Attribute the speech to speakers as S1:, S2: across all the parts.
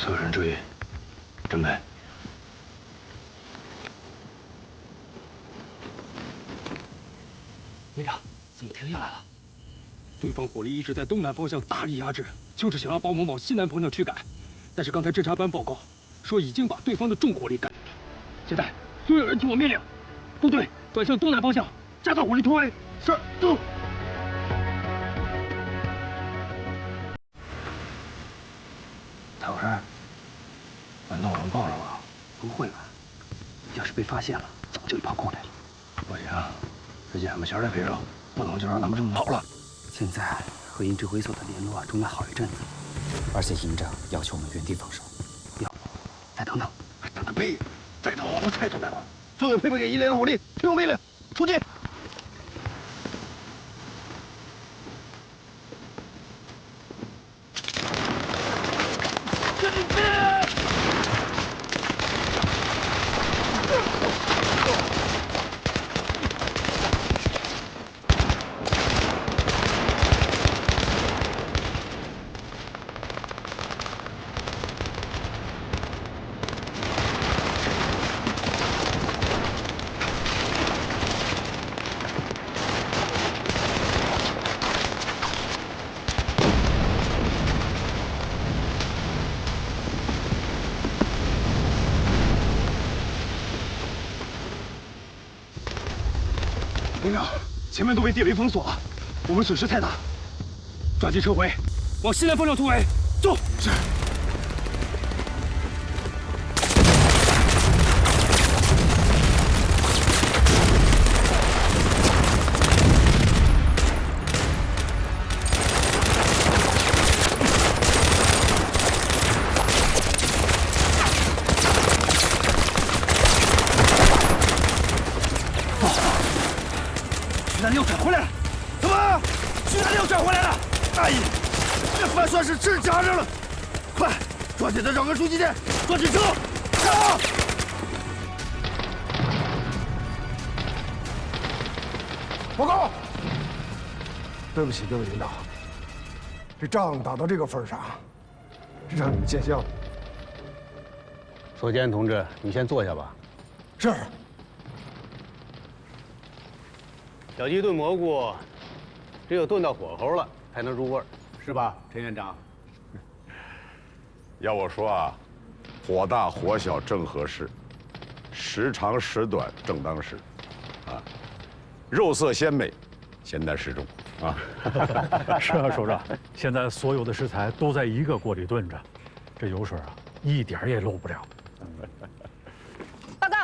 S1: 策人追，准备。
S2: 连长，怎么停下来了？
S3: 对方火力一直在东南方向大力压制，就是想要把我们往西南方向驱赶。但是刚才侦察班报告说，已经把对方的重火力赶。现在所有人听我命令，部队转向东南方向，加大火力突围。是，走。
S1: 唐山，难道我们碰上了？
S2: 不会吧？要是被发现了，早就跑过来了。
S1: 不行，最近俺们弦在肥肉，不能就让他们这么跑了。
S2: 现在和营指挥所的联络中断好一阵子，而且营长要求我们原地防守。要不再等等？
S1: 等个屁！再等我们菜就来了。所有配备给1连的火力，听我命令，出击！
S3: 连长，前面都被地雷封锁了，我们损失太大，抓紧撤回，往西南方向突围。走。是。
S2: 徐大六转回来了！
S1: 怎么？徐大六转回来了？大爷，这饭算是真夹着了！快，抓紧的找个补给点，抓紧撤！撤！
S4: 报告。对不起，各位领导，这仗打到这个份上，让你们见笑了。
S5: 索坚同志，你先坐下吧。
S4: 是。
S5: 小鸡炖蘑菇，只有炖到火候了才能入味儿，是吧，陈院长？
S6: 要我说啊，火大火小正合适，时长时短正当时，啊，肉色鲜美，咸淡适中，啊。
S7: 是啊，首长，现在所有的食材都在一个锅里炖着，这油水啊，一点儿也漏不了。
S8: 报告，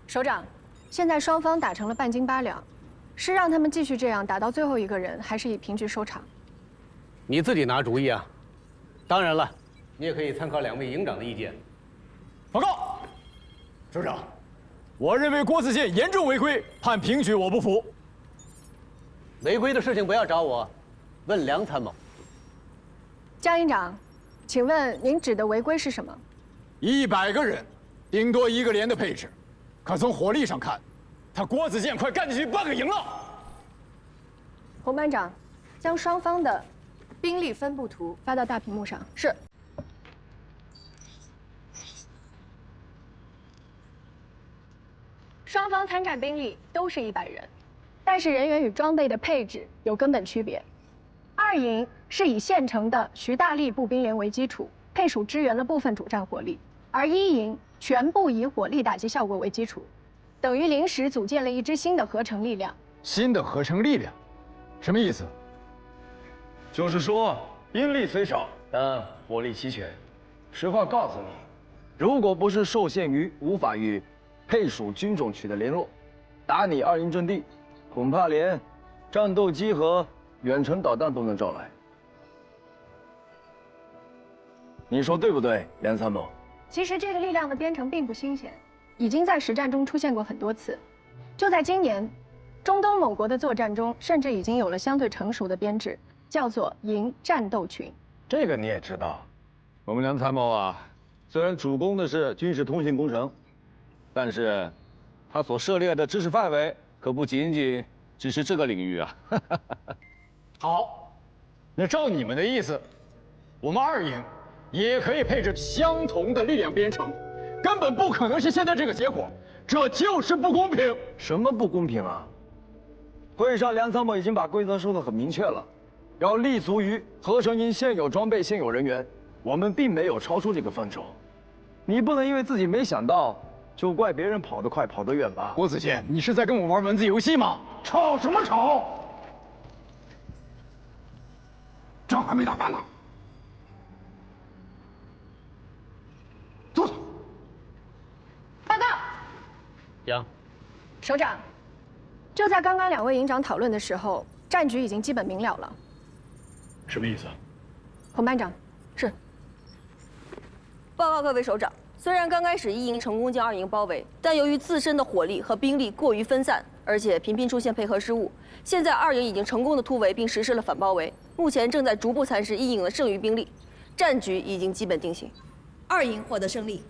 S8: 首长。现在双方打成了半斤8两，是让他们继续这样打到最后一个人，还是以平局收场？
S5: 你自己拿主意啊！当然了，你也可以参考2位营长的意见。
S9: 报告，首长，我认为郭子健严重违规，判平局，我不服。
S5: 违规的事情不要找我，问梁参谋。
S8: 江营长，请问您指的违规是什么
S9: ？100个人，顶多1个连的配置。可从火力上看，他郭子健快干进去半个营了。
S8: 洪班长，将双方的兵力分布图发到大屏幕上。是。双方参战兵力都是100人，但是人员与装备的配置有根本区别。2营是以现成的徐大立步兵连为基础，配属支援了部分主战火力，而1营全部以火力打击效果为基础，等于临时组建了一支新的合成力量。
S9: 新的合成力量，什么意思？
S10: 就是说，兵力虽少，但火力齐全。实话告诉你，如果不是受限于无法与配属军种取得联络，打你2营阵地，恐怕连战斗机和远程导弹都能招来。你说对不对，梁参谋？
S8: 其实这个力量的编程并不新鲜，已经在实战中出现过很多次。就在今年，中东某国的作战中，甚至已经有了相对成熟的编制，叫做营战斗群。
S10: 这个你也知道，我们梁参谋啊，虽然主攻的是军事通信工程，但是他所涉猎的知识范围可不仅仅只是这个领域啊。
S9: 好，那照你们的意思，我们2营也可以配置相同的力量编程，根本不可能是现在这个结果，这就是不公平。
S10: 什么不公平啊？会上梁参谋已经把规则说得很明确了，要立足于合成营现有装备、现有人员，我们并没有超出这个范畴。你不能因为自己没想到，就怪别人跑得快、跑得远吧？
S9: 郭子健，你是在跟我玩文字游戏吗？吵什么吵？仗还没打完呢。坐坐。
S8: 报告。
S5: 杨，
S8: 首长，就在刚刚2位营长讨论的时候，战局已经基本明了了。
S7: 什么意思？
S8: 洪班长，是。
S11: 报告各位首长，虽然刚开始一营成功将2营包围，但由于自身的火力和兵力过于分散，而且频频出现配合失误，现在2营已经成功的突围并实施了反包围，目前正在逐步蚕食1营的剩余兵力，战局已经基本定型
S12: ，2营获得胜利。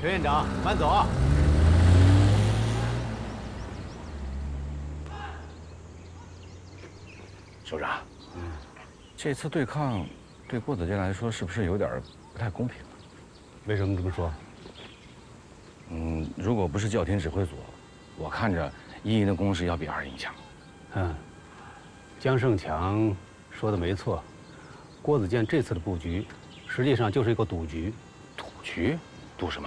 S5: 陈院长，慢走啊！
S13: 首长，这次对抗对郭子健来说是不是有点不太公平？
S2: 为什么这么说？
S13: 如果不是教廷指挥所，我看着1营的攻势要比2营强。
S2: 江胜强说的没错，郭子健这次的布局，实际上就是一个赌局。
S13: 赌局？赌什么？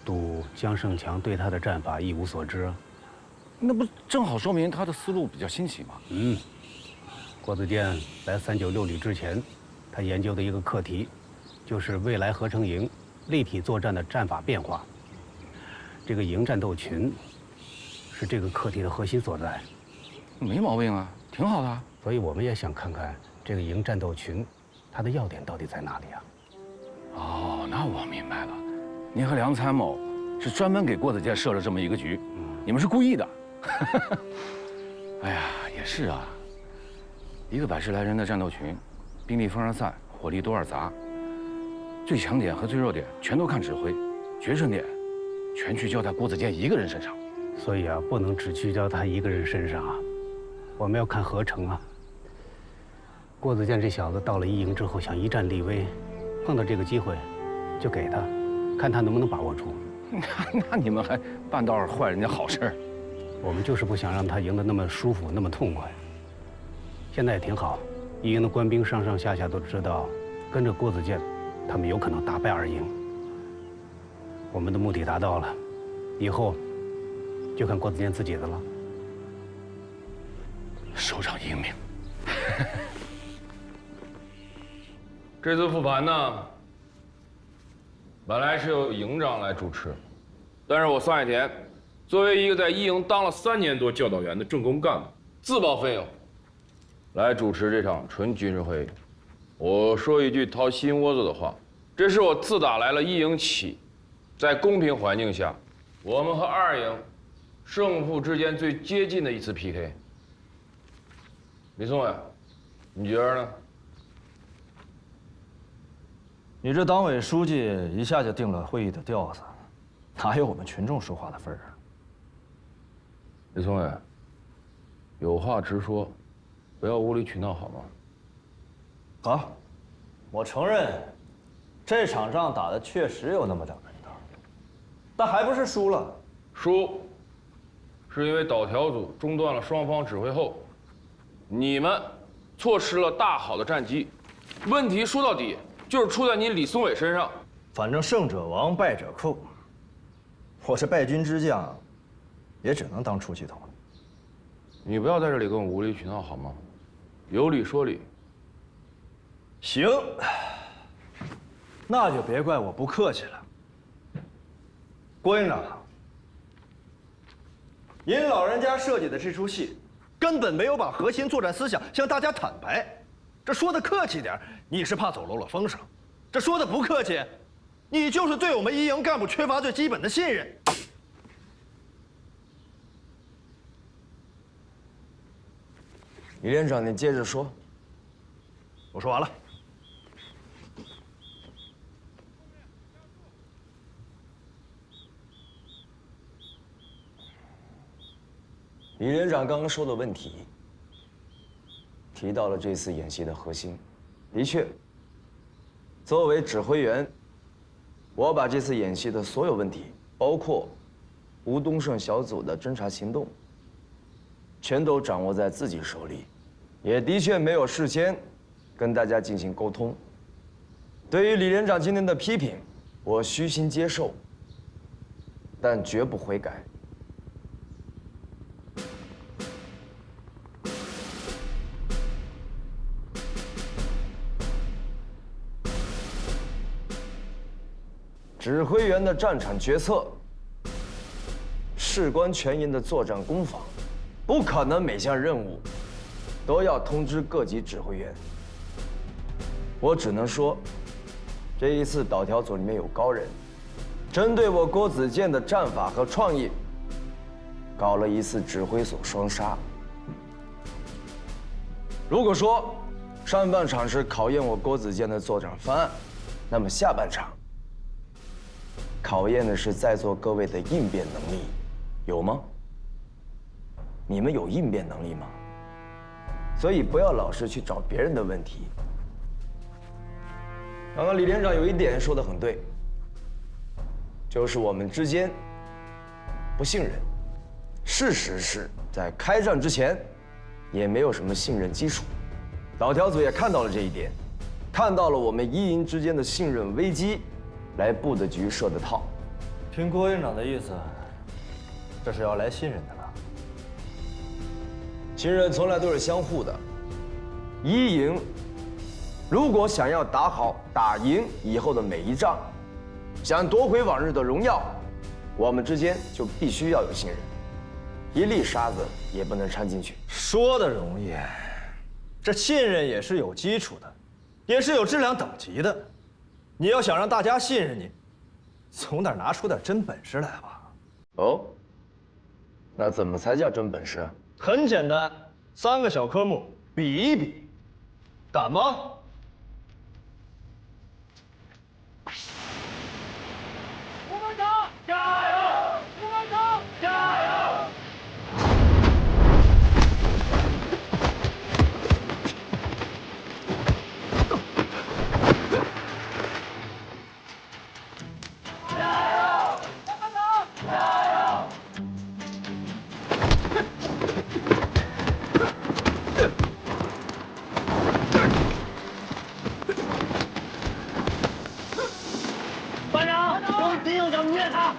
S2: 赌江胜强对他的战法一无所知。
S13: 那不正好说明他的思路比较新奇吗？
S2: 郭子健来396旅之前，他研究的一个课题，就是未来合成营立体作战的战法变化。这个营战斗群是这个课题的核心所在。
S13: 没毛病啊，挺好的。
S2: 所以我们也想看看这个营战斗群，它的要点到底在哪里啊？
S13: 哦，那我明白了，您和梁参谋是专门给郭子健设了这么一个局，你们是故意的。哎呀，也是啊，一个110来人的战斗群，兵力分而散，火力多而杂，最强点和最弱点全都看指挥，决胜点全聚焦在郭子健一个人身上。
S2: 所以啊，不能只聚焦他一个人身上啊，我们要看合成啊。郭子健这小子到了1营之后，想一战立威，碰到这个机会，就给他，看他能不能把握住。
S13: 那你们还半道坏人家好事儿？
S2: 我们就是不想让他赢得那么舒服，那么痛快。现在也挺好，1营的官兵上上下下都知道，跟着郭子健，他们有可能打败2营。我们的目的达到了，以后就看郭子健自己的了。
S13: 首长英明。
S10: 这次复盘呢，本来是由营长来主持，但是我桑海田作为一个在1营当了3年多教导员的政工干部，自报奋勇来主持这场纯军事会议。我说一句掏心窝子的话，这是我自打来了1营起，在公平环境下，我们和2营胜负之间最接近的一次 PK。李松伟，你觉得呢？
S14: 你这党委书记一下就定了会议的调子，哪有我们群众说话的份儿啊？
S10: 李松伟，有话直说，不要无理取闹，好吗？
S14: 好，我承认，这场仗打得确实有那么点门道，但还不是输了。
S10: 输，是因为导调组中断了双方指挥后，你们错失了大好的战机。问题说到底，就是出在你李松伟身上。
S14: 反正胜者亡，败者寇。我这败军之将，也只能当出气筒了。
S13: 你不要在这里跟我无理取闹好吗？有理说理。
S14: 行，那就别怪我不客气了。郭营长，您老人家设计的这出戏，根本没有把核心作战思想向大家坦白。这说的客气点，你是怕走漏了风声；这说的不客气，你就是对我们一营干部缺乏最基本的信任。
S10: 李连长，你接着说。
S14: 我说完了。
S10: 李连长刚刚说的问题，提到了这次演习的核心。的确，作为指挥员，我把这次演习的所有问题，包括吴东胜小组的侦察行动，全都掌握在自己手里，也的确没有事先跟大家进行沟通。对于李连长今天的批评，我虚心接受，但绝不悔改。指挥员的战场决策，事关全营的作战攻防，不可能每项任务都要通知各级指挥员。我只能说，这一次导条组里面有高人，针对我郭子健的战法和创意，搞了一次指挥所双杀。如果说上半场是考验我郭子健的作战方案，那么下半场考验的是在座各位的应变能力，有吗？你们有应变能力吗？所以不要老是去找别人的问题。刚刚李连长有一点说得很对，就是我们之间不信任。事实是在开战之前，也没有什么信任基础。导条组也看到了这一点，看到了我们一营之间的信任危机。来布的局设的套，
S14: 听郭营长的意思，这是要来信任的了。
S10: 信任从来都是相互的。一营如果想要打好、打赢以后的每一仗，想夺回往日的荣耀，我们之间就必须要有信任，一粒沙子也不能掺进去。
S14: 说的容易，这信任也是有基础的，也是有质量等级的。你要想让大家信任你，从哪儿拿出点真本事来吧？
S10: 哦，那怎么才叫真本事？
S14: 很简单，3个小科目比一比，敢吗？吴班长，加油！吴班长，加油！班长，用敌用脚灭他！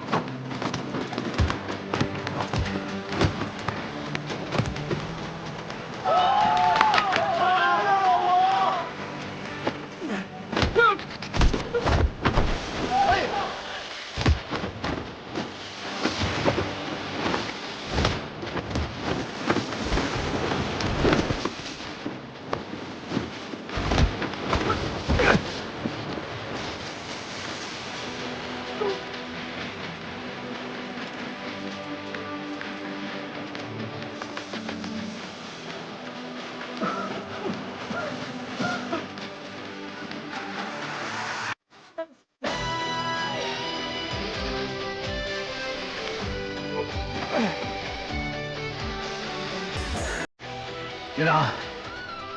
S7: 营长，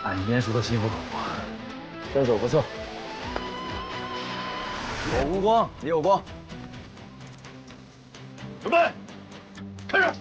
S7: 按你连署的心服口服，
S10: 身手不错。我无光，你有光。
S1: 准备，开始。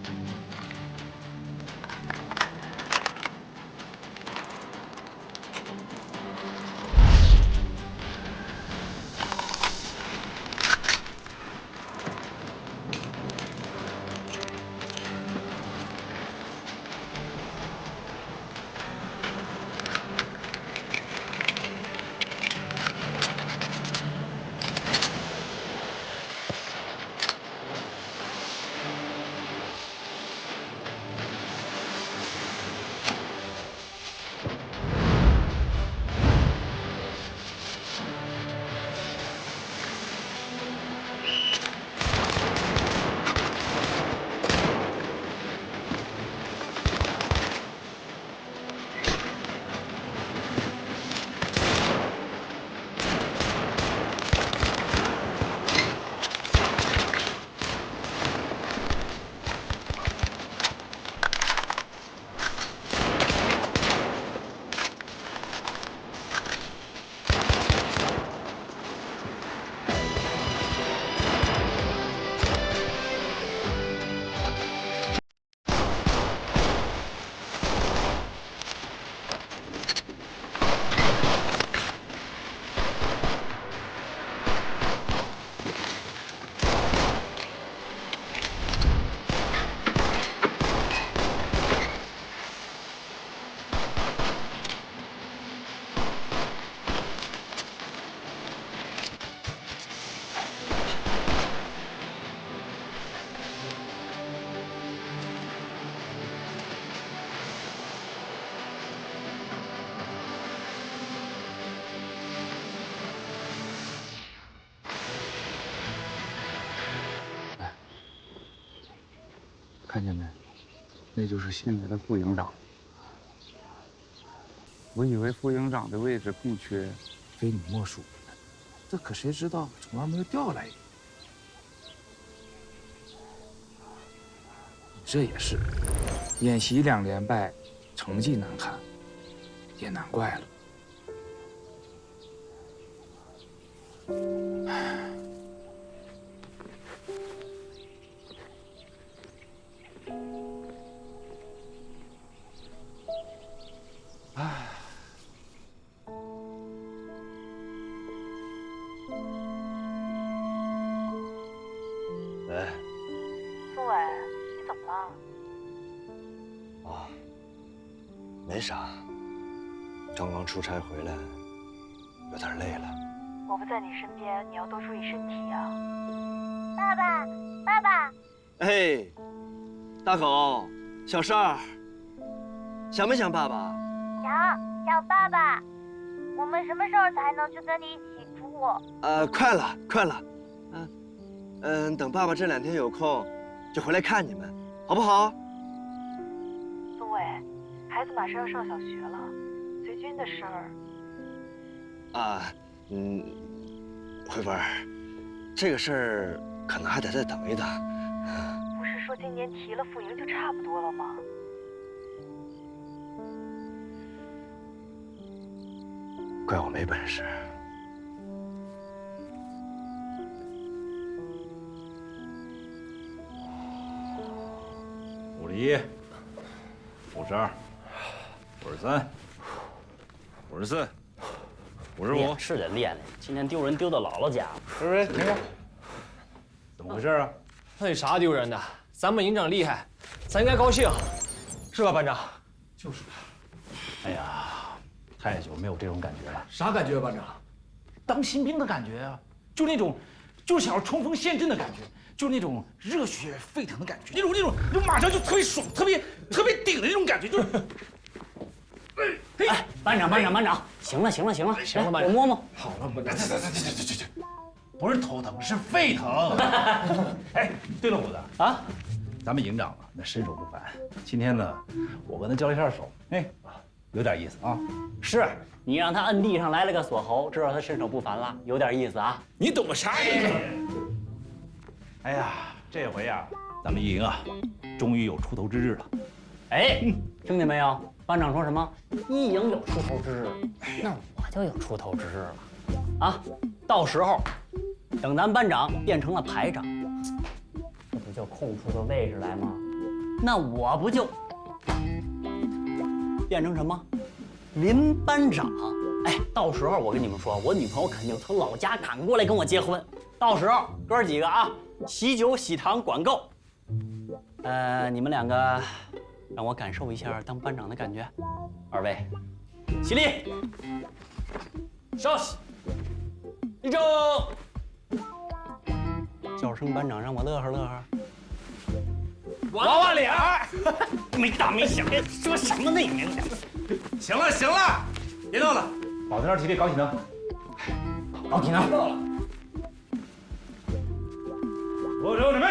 S12: 看见没？那就是现在的副营长。我以为副营长的位置空缺，非你莫属。这可谁知道从外面又调来一个。这也是，演习2连败，成绩难看，也难怪了。
S14: 哎，
S15: 苏伟，你怎么了？
S14: 啊，没啥，刚刚出差回来，有点累了。
S15: 我不在你身边，你要多注意身体啊。爸爸，爸爸。
S14: 哎，大狗，小事儿，想没想爸爸？
S15: 想爸爸。我们什么时候才能去跟你一起住？
S14: 快了，快了。等爸爸这2天有空，就回来看你们，好不好？
S15: 苏伟，孩子马上要上小学了，随军的事儿。
S14: 慧芬儿，这个事儿可能还得再等一等。
S15: 不是说今年提了副营就差不多了吗？
S14: 怪我没本事。
S16: 51、52、53、54、55。
S17: 练是得练练，今天丢人丢到姥姥家了。
S16: 喂，停下！怎么回事啊？
S3: 那有啥丢人的？咱们营长厉害，咱应该高兴，是吧，班长？
S7: 就是。哎呀，太久没有这种感觉了。
S9: 啥感觉，班长？
S7: 当新兵的感觉啊，就那种，就是想要冲锋陷阵的感觉。就是那种热血沸腾的感觉，那种马上就特别爽、特别顶的那种感觉，就是。
S17: 哎，班长，行了，来我摸摸。
S7: 好了，班长，这，不是头疼，是沸腾。哎，对了，虎子啊，咱们营长啊，那身手不凡。今天呢，我跟他交了一下手，有点意思啊。
S17: 是你让他摁地上来了个锁喉，知道他身手不凡了，有点意思啊。
S7: 你懂个啥呀？哎呀，这回呀，咱们一营啊，终于有出头之日了。
S17: 哎，听见没有？班长说什么？一营有出头之日，那我就有出头之日了。啊，到时候，等咱班长变成了排长，这不就空出个位置来吗？那我不就变成什么？林班长。哎，到时候我跟你们说，我女朋友肯定从老家赶过来跟我结婚。到时候哥几个啊，喜酒喜糖管够。你们2个让我感受一下当班长的感觉。2位，起立，稍息，立正，叫声班长，让我乐呵。娃娃脸，没大没小，说什么呢你们俩？
S16: 行了，别闹了，保持点体力，搞体能。
S17: 搞体能。到了。
S16: 我手准备。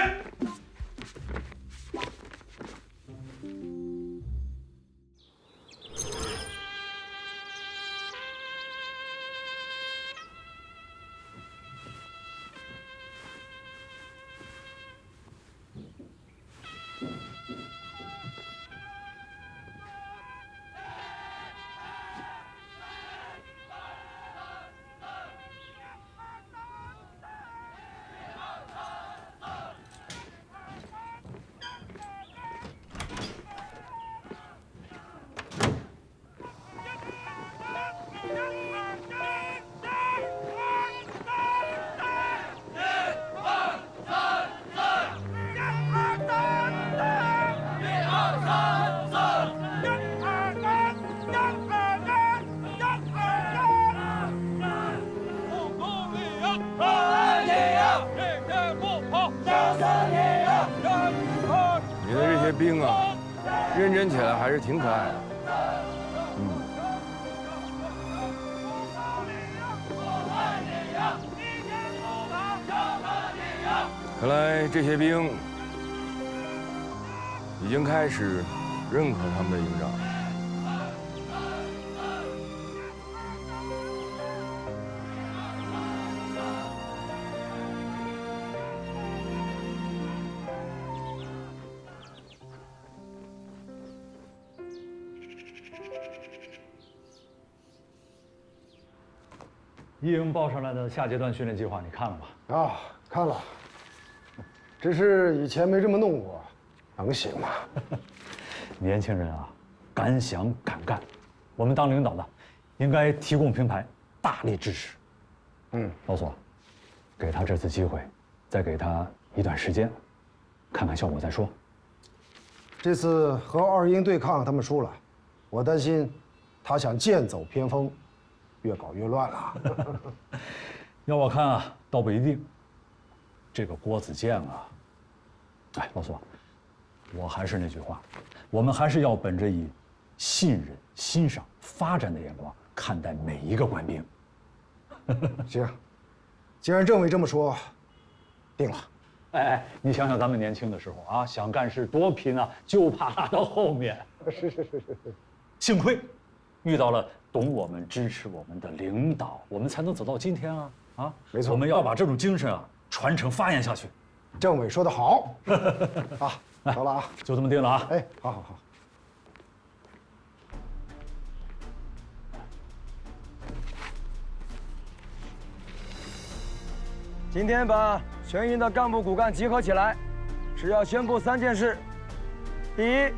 S12: 你的这些兵啊，认真起来还是挺可爱的。看来这些兵
S10: 已经开始认可他们的营长。
S18: 一营报上来的下阶段训练计划，你看了吗？
S4: 啊，看了，只是以前没这么弄过，能行吗？
S18: 年轻人啊，敢想敢干，我们当领导的应该提供平台，大力支持。老左，给他这次机会，再给他一段时间，看看效果再说。
S4: 这次和二营对抗，他们输了，我担心他想剑走偏锋，越搞越乱了。
S18: 要我看啊，倒不一定。这个郭子健啊，哎，老左，我还是那句话，我们还是要本着以信任、欣赏、发展的眼光看待每一个官兵。
S4: 行，既然政委这么说，定了。
S18: 哎，你想想咱们年轻的时候啊，想干事多拼啊，就怕拉到后面。
S4: 是。
S18: 幸亏遇到了懂我们、支持我们的领导，我们才能走到今天啊！啊，
S4: 没错，
S18: 我们要把这种精神啊传承发扬下去。
S4: 政委说得好。啊，走了啊，
S18: 就这么定了啊！
S4: 哎，好。
S10: 今天把全营的干部骨干集合起来，是要宣布3件事：第一，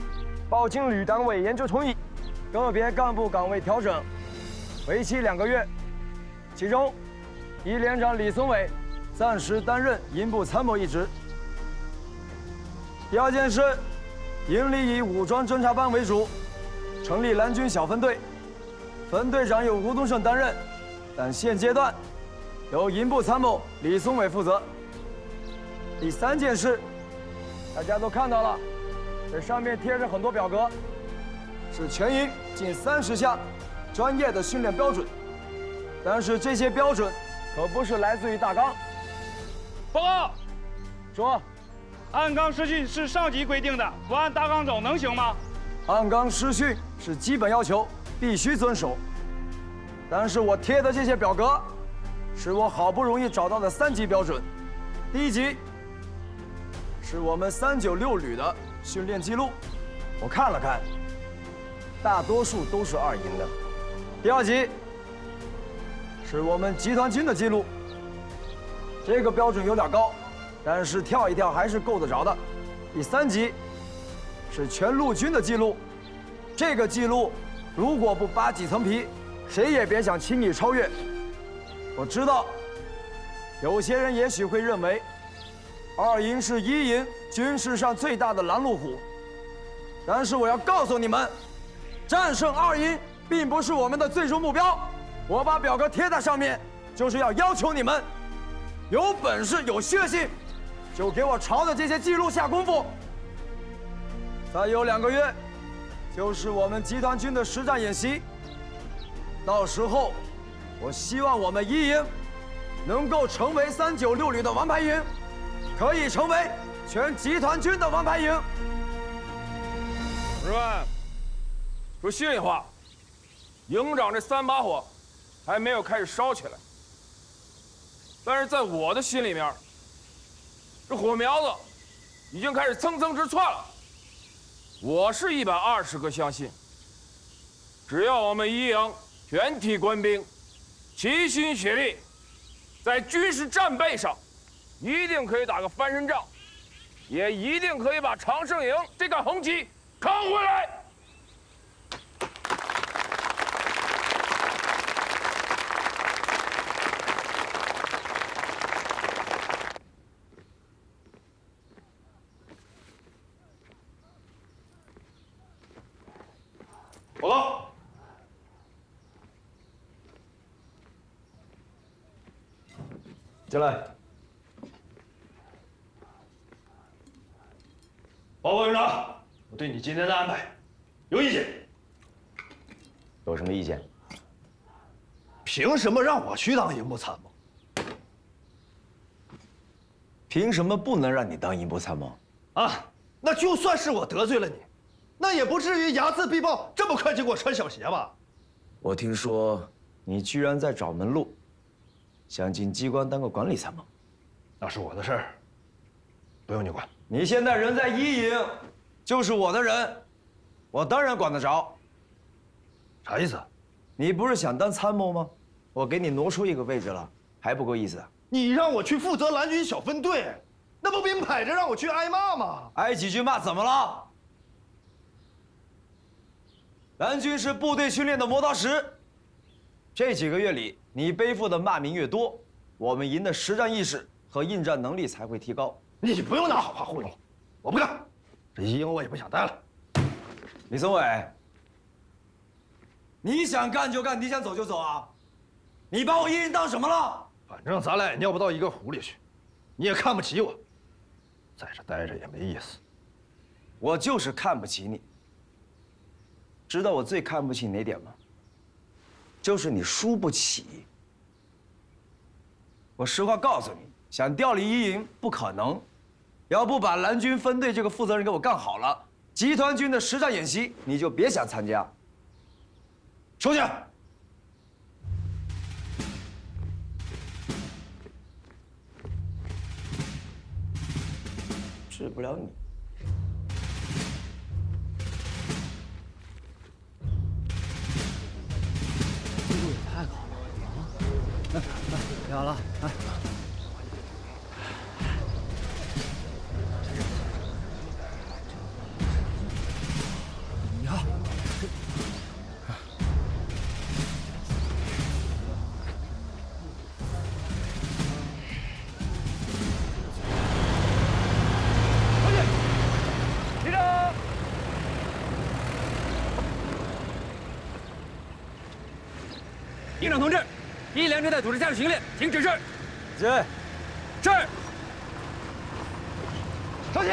S10: 报请旅党委研究同意个别干部岗位调整，为期2个月，其中一连长李松伟暂时担任营部参谋一职。第二件事，营里以武装侦察班为主，成立蓝军小分队，分队长由吴东胜担任，但现阶段由营部参谋李松伟负责。第3件事，大家都看到了，这上面贴着很多表格，是全营近30项专业的训练标准，但是这些标准可不是来自于大纲。
S16: 报告，
S10: 说，
S16: 按纲师训是上级规定的，不按大纲走能行吗？
S10: 按纲师训是基本要求，必须遵守。但是我贴的这些表格，是我好不容易找到的3级标准。第1级是我们396旅的训练记录，我看了看，大多数都是2营的。第2级是我们集团军的记录，这个标准有点高，但是跳一跳还是够得着的。第3级是全陆军的记录，这个记录如果不扒几层皮，谁也别想轻易超越。我知道，有些人也许会认为，2营是1营军事上最大的拦路虎，但是我要告诉你们，战胜2营并不是我们的最终目标。我把表格贴在上面，就是要求你们有本事、有血性，就给我朝着这些记录下功夫。再有2个月，就是我们集团军的实战演习，到时候，我希望我们1营能够成为396旅的王牌营，可以成为全集团军的王牌营。
S16: 同志们，说心里话，营长这3把火还没有开始烧起来，但是在我的心里面，这火苗子已经开始蹭蹭直窜了。我是120个相信，只要我们1营全体官兵齐心协力，在军事战备上一定可以打个翻身仗，也一定可以把长胜营这杆红旗扛回来。报告。
S10: 进来。
S14: 报告营长，我对你今天的安排有意见。
S10: 有什么意见？
S14: 凭什么让我去当营部参谋？
S10: 凭什么不能让你当营部参谋？
S14: 啊，那就算是我得罪了你，那也不至于睚眦必报，这么快就给我穿小鞋吧？
S10: 我听说你居然在找门路，想进机关当个管理参谋，
S14: 那是我的事儿，不用你管。
S10: 你现在人在一营，就是我的人，我当然管得着。
S14: 啥意思？
S10: 你不是想当参谋吗？我给你挪出一个位置了，还不够意思？
S14: 你让我去负责蓝军小分队，那不明摆着让我去挨骂吗？
S10: 挨几句骂怎么了？蓝军是部队训练的磨刀石，这几个月里，你背负的骂名越多，我们营的实战意识和应战能力才会提高。
S14: 你不用拿好话糊弄我不干，这一营我也不想待了。
S10: 李松伟，你想干就干，你想走就走啊？你把我一营当什么了？
S14: 反正咱俩也尿不到一个壶里去，你也看不起我，在这待着也没意思。
S10: 我就是看不起你。知道我最看不起哪点吗？就是你输不起。我实话告诉你，想调离一营不可能。要不把蓝军分队这个负责人给我干好了，集团军的实战演习你就别想参加。出去！治不了你。
S17: 速度也太高了啊！别好了，来。你好。
S16: 立正。营长同志，第1连车队组织加入行列，请指示。
S10: 是。
S16: 是。
S10: 收起。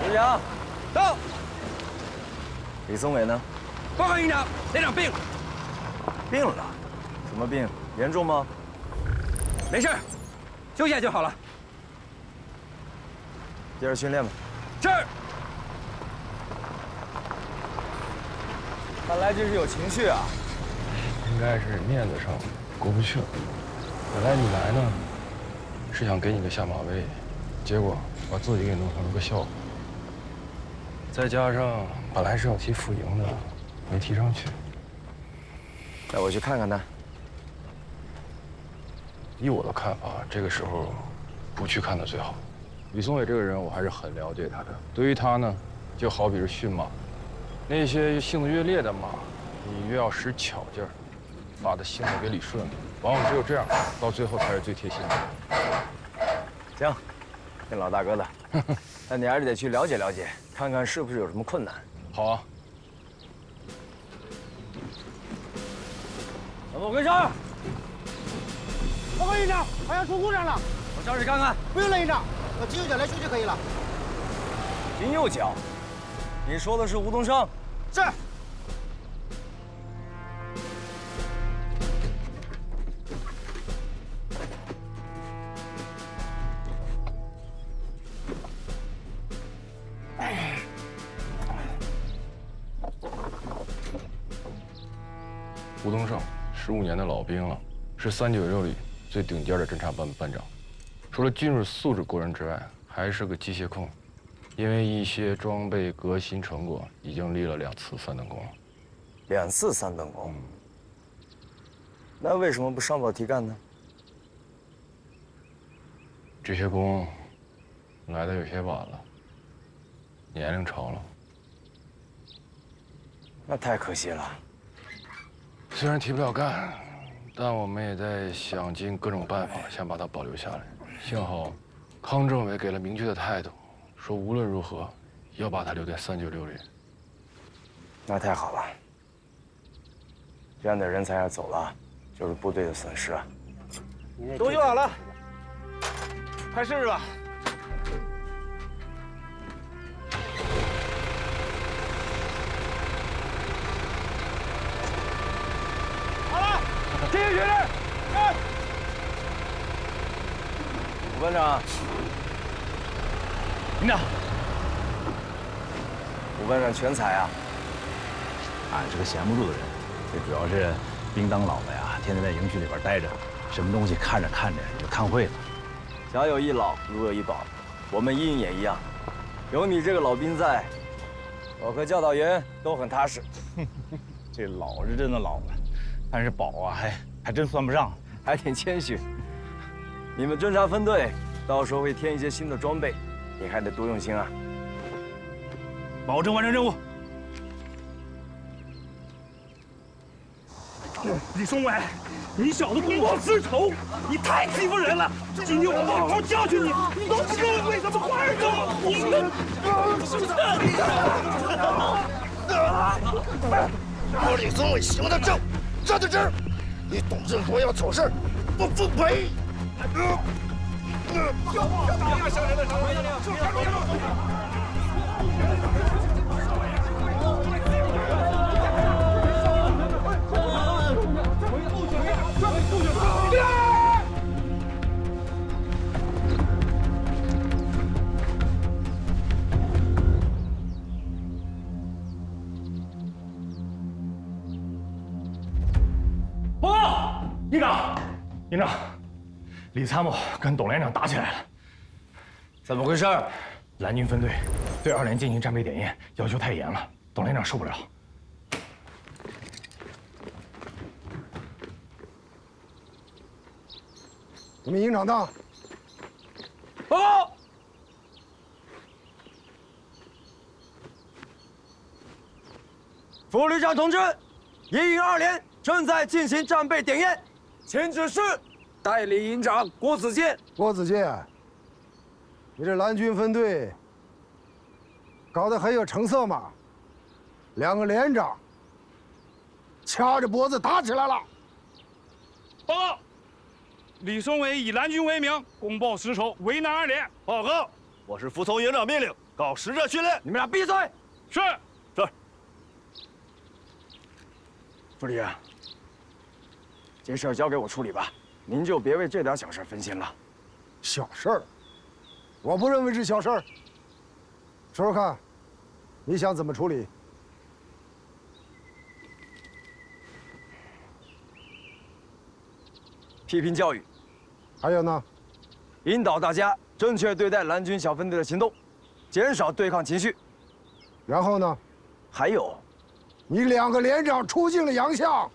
S10: 刘翔，到。李松伟呢？
S16: 报告营长，连长病了。
S10: 病了？什么病？严重吗？
S16: 没事，休息下就好了。
S10: 接着训练吧。
S16: 是。
S10: 看来这是有情绪啊。
S3: 应该是面子上过不去了。本来你来呢，是想给你个下马威，结果把自己给弄成了个笑话。再加上本来是要提副营的，没提上去。
S10: 带我去看看他。
S3: 依我的看法，这个时候不去看他最好。李松伟这个人，我还是很了解他的。对于他呢，就好比是驯马，那些性子越烈的马，你越要使巧劲儿，把他性子给理顺了。往往只有这样，到最后才是最贴心的。
S10: 行，听老大哥的。但你还是得去了解了解，看看是不是有什么困难。
S3: 好啊。
S10: 怎么回事？
S1: 报告营长，好像出故障了。
S10: 我上去看看。
S1: 不用了，营长，我急右脚来修就可以了。
S10: 金右脚？你说的是吴东升？
S1: 是。
S3: 吴东胜，15年的老兵了，是396旅最顶尖的侦察班班长。除了军事素质过人之外，还是个机械控。因为一些装备革新成果，已经立了2次3等功了。
S10: 2次3等功？那为什么不上报提干呢？
S3: 这些功来的有些晚了，年龄长了。
S10: 那太可惜了。
S3: 虽然提不了干，但我们也在想尽各种办法，想把他保留下来。幸好，康政委给了明确的态度，说无论如何要把他留在396旅。
S10: 那太好了。这样的人才要走了，就是部队的损失啊。
S1: 都修好了，快试试吧。
S16: 继续训练。
S10: 吴班长，
S16: 营长，
S10: 副班长全才啊！
S7: 俺是个闲不住的人，这主要是兵当老的呀，天天在营区里边待着，什么东西看着看着就看会了。
S10: 家有一老，如有一宝，我们一营也一样，有你这个老兵在，我和教导员都很踏实。
S7: 这老是真的老了，但是宝啊还真算不上，
S10: 还挺谦虚。你们侦察分队到时候会添一些新的装备，你还得多用心啊。
S7: 保证完成任务。
S1: 李松伟，你小子公报私仇，你太欺负人了！今天我好好教训你，你都不知道为什么花儿走！
S19: 我李松伟行得正，站得直，你董振国要走事，不服赔！
S7: 报告，营长，营长，李参谋跟董连长打起来了。
S10: 怎么回事？
S7: 蓝军分队对2连进行战备点验，要求太严了，董连长受不了。
S4: 你们营长到。
S10: 报告。副旅长同志，1营2连正在进行战备点验，请指示。代理营长郭子健。
S4: 郭子健，你这蓝军分队搞得很有成色嘛？2个连长掐着脖子打起来了。
S1: 报告，李松伟以蓝军为名，公报私仇，为难2连。
S14: 报告，我是服从营长命令，搞实战训练。
S10: 你们俩闭嘴！
S1: 是。
S10: 副旅长，这事儿交给我处理吧，您就别为这点小事分心了。
S4: 小事儿，我不认为是小事儿。说说看，你想怎么处理？
S10: 批评教育，
S4: 还有呢？
S10: 引导大家正确对待蓝军小分队的行动，减少对抗情绪。
S4: 然后呢？
S10: 还有。
S4: 你2个连长出尽了洋相，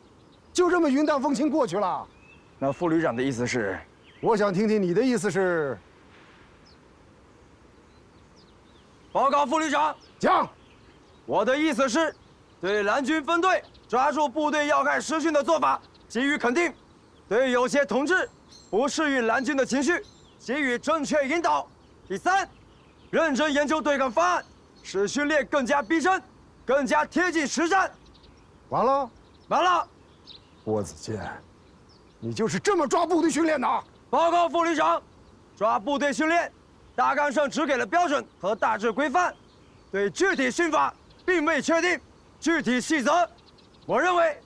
S4: 就这么云淡风轻过去了？
S10: 那副旅长的意思是？
S4: 我想听听你的意思是。
S10: 报告副旅长，
S4: 讲。
S10: 我的意思是，对蓝军分队抓住部队要害实训的做法给予肯定，对有些同志不适应蓝军的情绪给予正确引导。第3，认真研究对抗方案，使训练更加逼真。更加贴近实战。
S4: 完了，
S10: 完了。
S4: 郭子健，你就是这么抓部队训练的？
S10: 报告副旅长，抓部队训练，大纲上只给了标准和大致规范，对具体训法并未确定具体细则。我认为，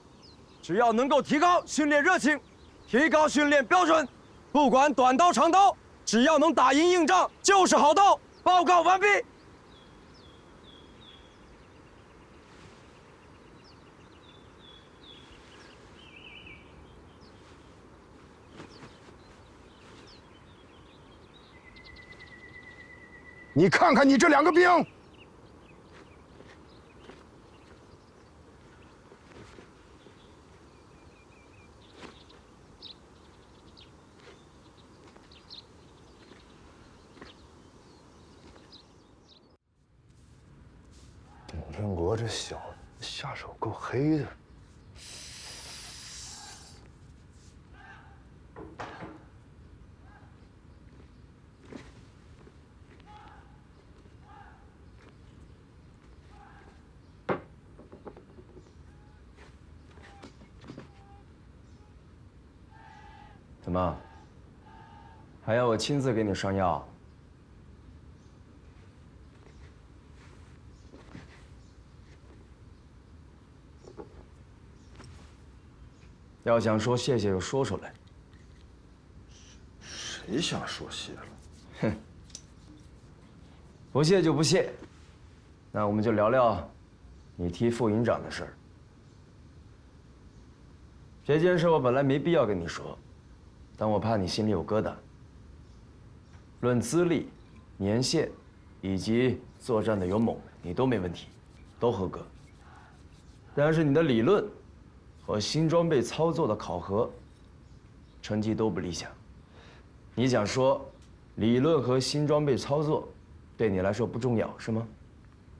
S10: 只要能够提高训练热情，提高训练标准，不管短刀长刀，只要能打赢硬仗就是好刀。报告完毕。
S4: 你看看你这2个兵，
S19: 董振国这小子下手够黑的。
S10: 怎么？还要我亲自给你上药？要想说谢谢就说出来。
S19: 谁想说谢了？
S10: 哼，不谢就不谢，那我们就聊聊你提副营长的事儿。这件事我本来没必要跟你说，但我怕你心里有疙瘩。论资历、年限以及作战的勇猛，你都没问题，都合格。但是你的理论和新装备操作的考核成绩都不理想。你想说，理论和新装备操作对你来说不重要是吗？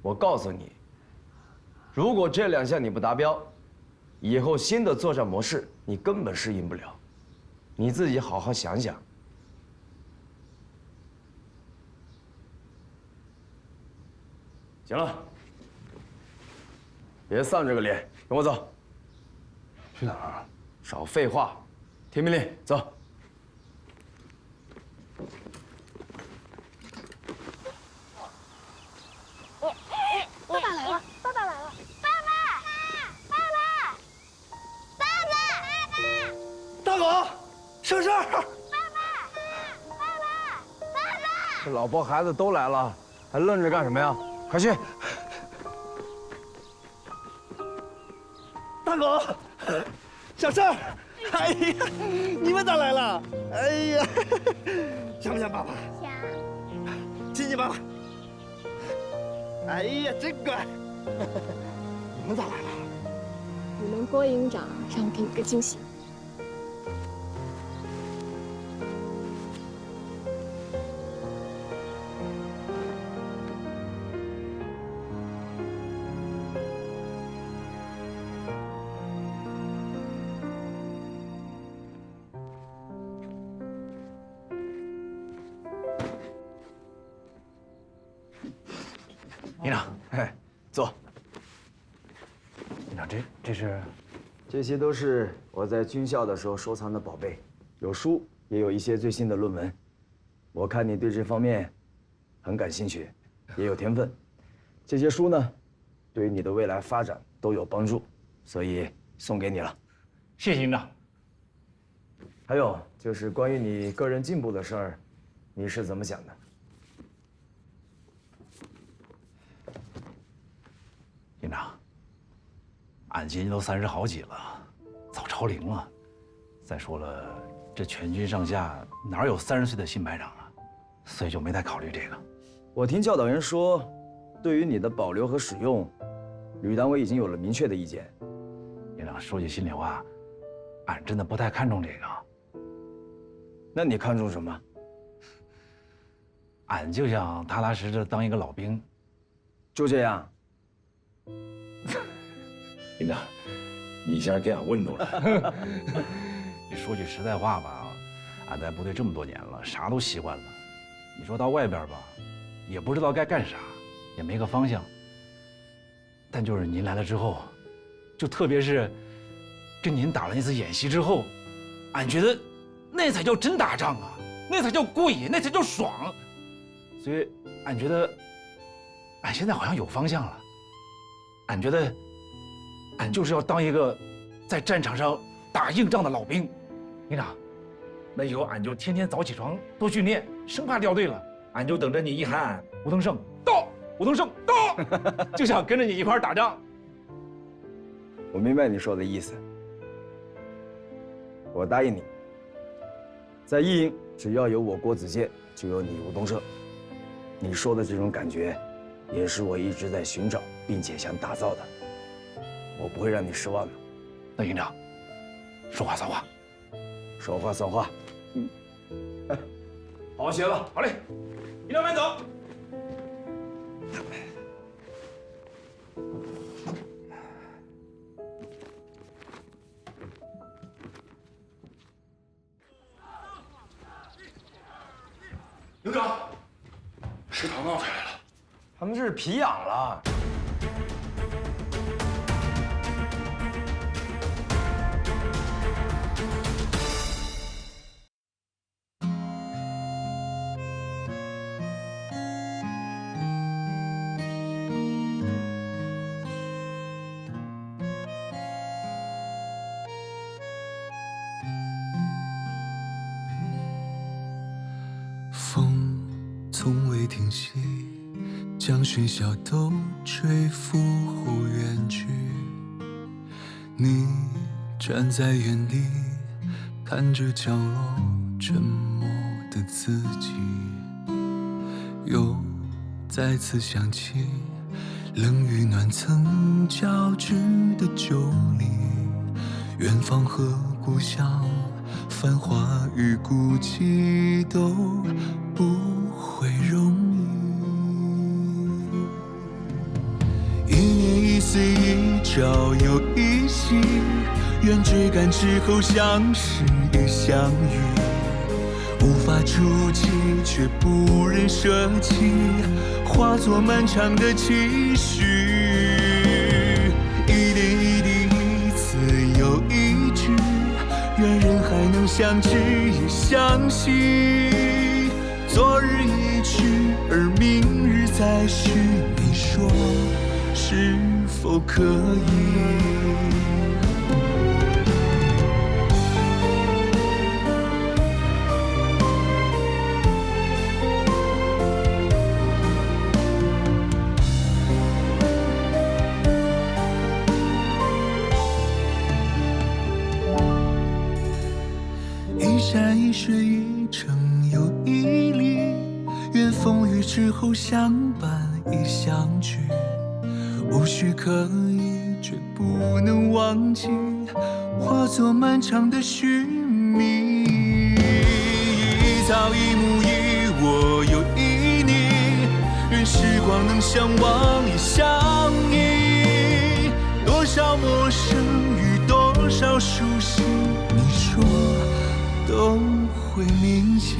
S10: 我告诉你，如果这2项你不达标，以后新的作战模式你根本适应不了。你自己好好想想。行了，别丧着个脸，跟我走。
S13: 去哪儿？
S10: 少废话，听命令，走。
S8: 爸爸来了！爸爸来了！
S15: 爸爸！爸爸！爸爸！
S14: 大狗，省事儿！
S10: 这老婆孩子都来了，还愣着干什么呀？快去！
S14: 大狗，小事儿。哎呀，你们咋来了？哎呀，想不想爸爸？
S15: 想。
S14: 亲亲爸爸。哎呀，真乖！你们咋来了？
S8: 我们郭营长让我给你个惊喜。
S10: 营长，哎，坐。
S2: 营长，这是？
S10: 这些都是我在军校的时候收藏的宝贝，有书，也有一些最新的论文。我看你对这方面很感兴趣，也有天分。这些书呢，对于你的未来发展都有帮助，所以送给你了。
S18: 谢谢营长。
S10: 还有就是关于你个人进步的事儿，你是怎么想的？
S18: 营长，俺今年都30好几了，早超龄了。再说了，这全军上下哪有30岁的新排长啊？所以就没太考虑这个。
S10: 我听教导员说，对于你的保留和使用，旅单位已经有了明确的意见。
S18: 营长，说句心里话，俺真的不太看重这个。
S10: 那你看重什么？
S18: 俺就想踏踏实实当一个老兵。
S10: 就这样。
S13: 营长，你一下给俺问住了。
S18: 你说句实在话吧，俺在部队这么多年了，啥都习惯了。你说到外边吧，也不知道该干啥，也没个方向。但就是您来了之后，就特别是跟您打了那次演习之后，俺觉得那才叫真打仗啊，那才叫过瘾，那才叫爽。所以俺觉得，俺现在好像有方向了。俺觉得，俺就是要当一个在战场上打硬仗的老兵。营长，那以后俺就天天早起床多训练，生怕掉队了，俺就等着你一喊吴登盛到，吴登盛到，就想跟着你一块儿打仗。
S10: 我明白你说的意思，我答应你，在一营只要有我郭子健，就有你吴东升。你说的这种感觉，也是我一直在寻找并且想打造的。我不会让你失望的。
S18: 那营长，说话算话，
S10: 说话算话。
S18: 好好学吧。好嘞，营长慢走。
S13: 营长，食堂闹起来了，
S10: 他们这是皮痒了。
S20: 风从未停息，将喧嚣都吹拂后远去。你站在原地，看着角落沉默的自己，又再次想起冷与暖曾交织的酒里，远方和故乡，繁华与孤寂都不会容易。一年一岁，一朝又一夕，愿追赶之后相识与相遇，无法触及却不忍舍弃，化作漫长的期许。一点一滴，一次又一句，愿人还能相知也相惜。昨日一去，而明日再续，你说是否可以？一山一水，一城又一里，愿风雨之后相伴亦相聚，无需刻意，却不能忘记，化作漫长的寻觅。一草一木，一我又一你，愿时光能相忘也相依。多少陌生与多少熟悉，你说都会铭记。